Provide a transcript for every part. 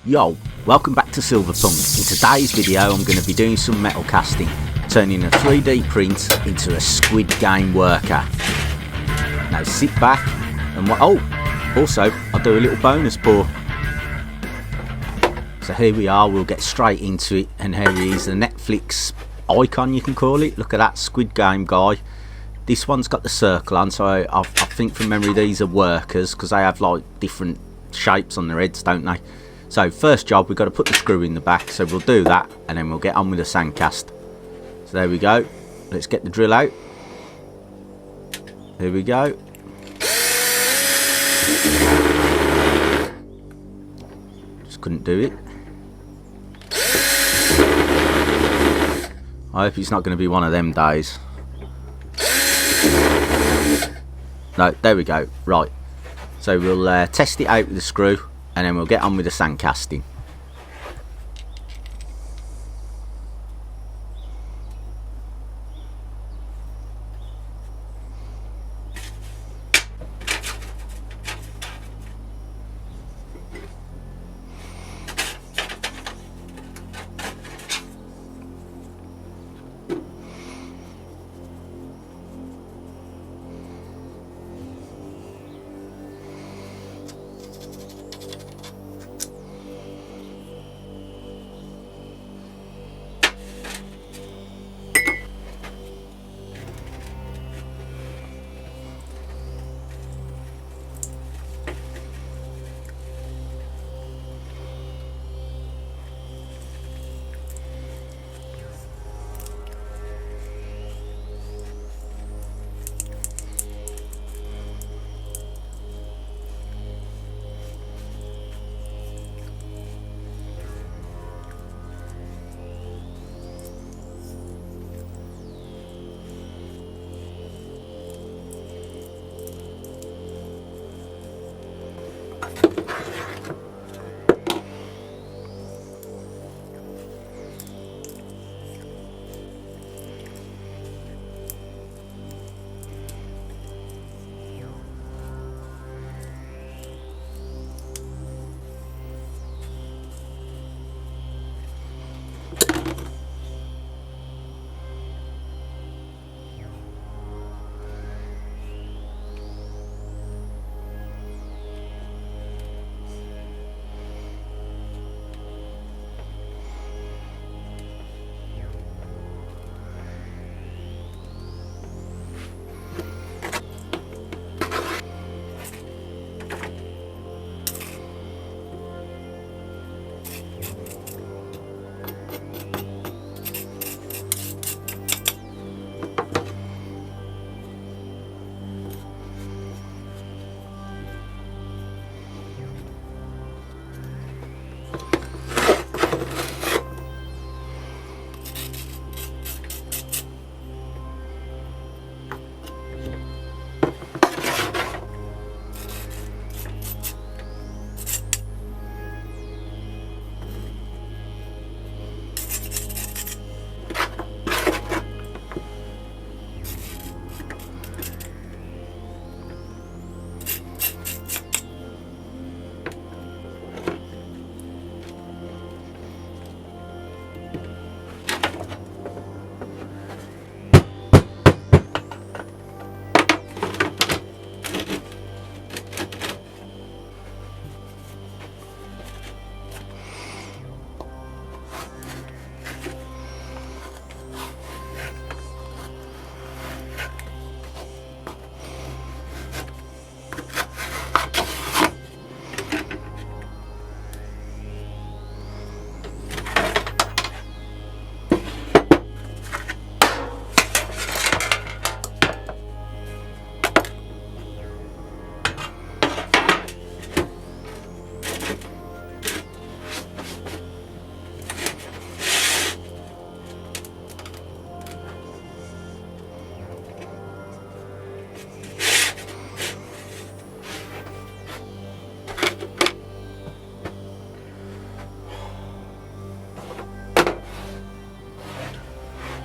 Yo, welcome back to Silverpunk. In today's video I'm going to be doing some metal casting, turning a 3D print into a Squid Game Worker. Now sit back and also I'll do a little bonus pour. So here we are, we'll get straight into it, and here he is, the Netflix icon you can call it. Look at that Squid Game guy. This one's got the circle on, so I think from memory these are workers because they have like different shapes on their heads, don't they? So first job, we've got to put the screw in the back, so we'll do that and then we'll get on with the sandcast. So there we go, let's get the drill out. Here we go. Just couldn't do it. I hope it's not going to be one of them days. No, there we go, right. So we'll test it out with the screw and then we'll get on with the sand casting.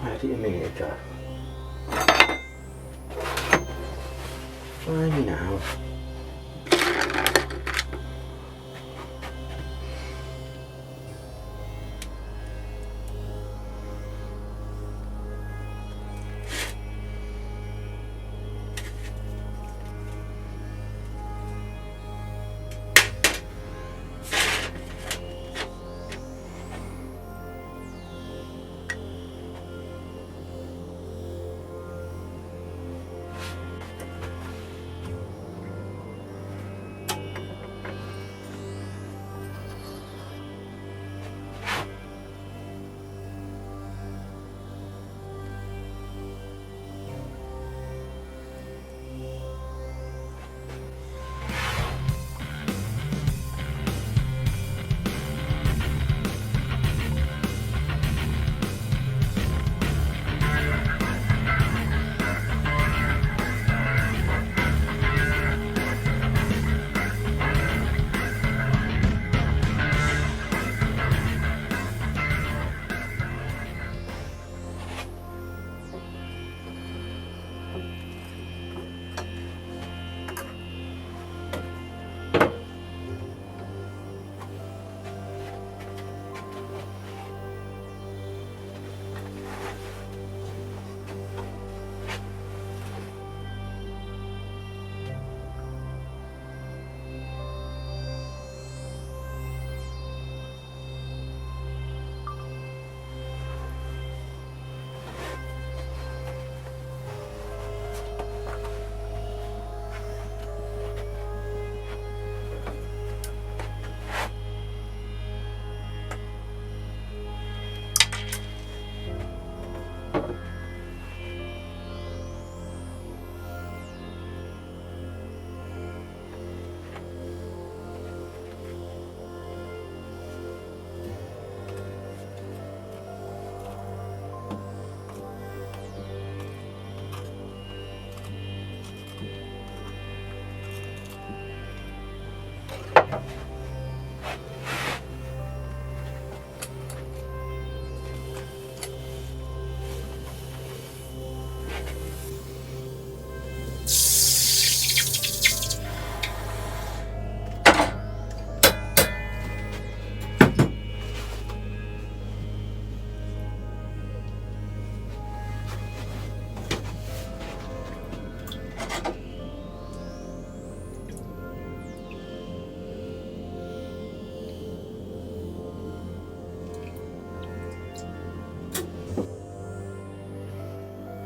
How do you mean it, Joe? Why now?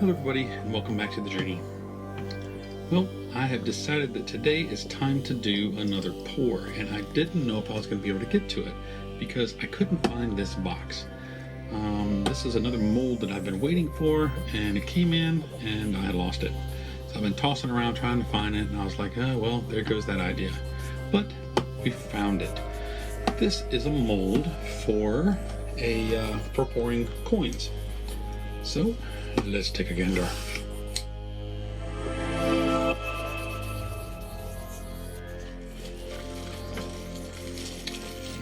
Hello everybody, and welcome back to the journey. Well, I have decided that today is time to do another pour, and I didn't know if I was going to be able to get to it because I couldn't find this box. This is another mold that I've been waiting for, and it came in and I lost it. So I've been tossing around trying to find it, and I was like, oh well, there goes that idea. But we found it. This is a mold for pouring coins. So let's take a gander.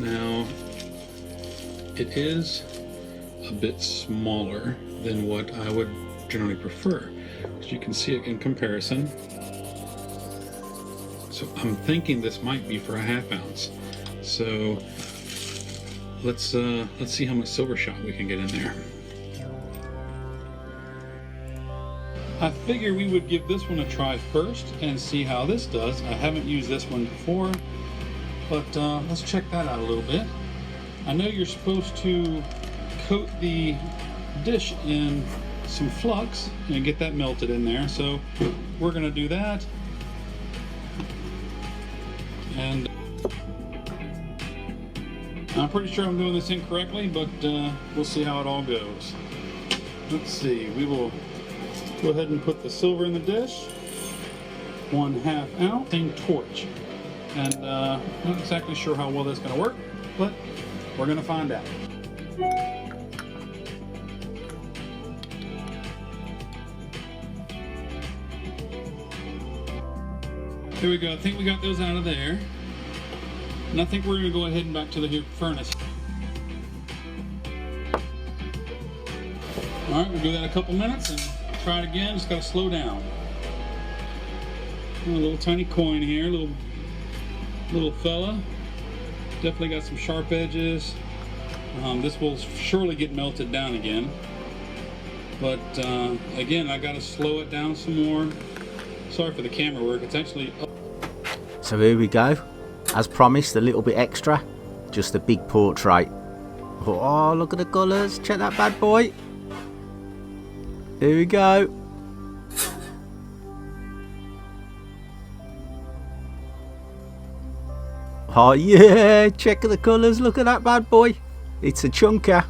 Now, it is a bit smaller than what I would generally prefer. As you can see it in comparison. So I'm thinking this might be for a ½ ounce. So let's see how much silver shot we can get in there. I figure we would give this one a try first and see how this does. I haven't used this one before, but let's check that out a little bit. I know you're supposed to coat the dish in some flux and get that melted in there, so we're going to do that. And I'm pretty sure I'm doing this incorrectly, but we'll see how it all goes. Let's see, we will go ahead and put the silver in the dish, 1/2 ounce, same torch. And not exactly sure how well that's going to work, but we're going to find out. There we go. I think we got those out of there. And I think we're going to go ahead and back to the furnace. Alright, we'll do that a couple minutes and try it again. Just got to slow down. A little tiny coin here, little fella. Definitely got some sharp edges. This will surely get melted down again. But again, I got to slow it down some more. Sorry for the camera work. It's actually up. So here we go. As promised, a little bit extra. Just a big portrait. Oh, look at the colours. Check that bad boy. Here we go. Oh yeah, check the colours. Look at that bad boy. It's a chunker.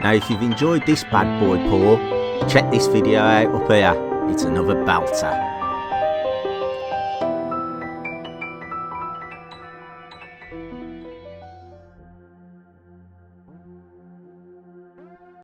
Now if you've enjoyed this bad boy pour, check this video out up here, it's another belter.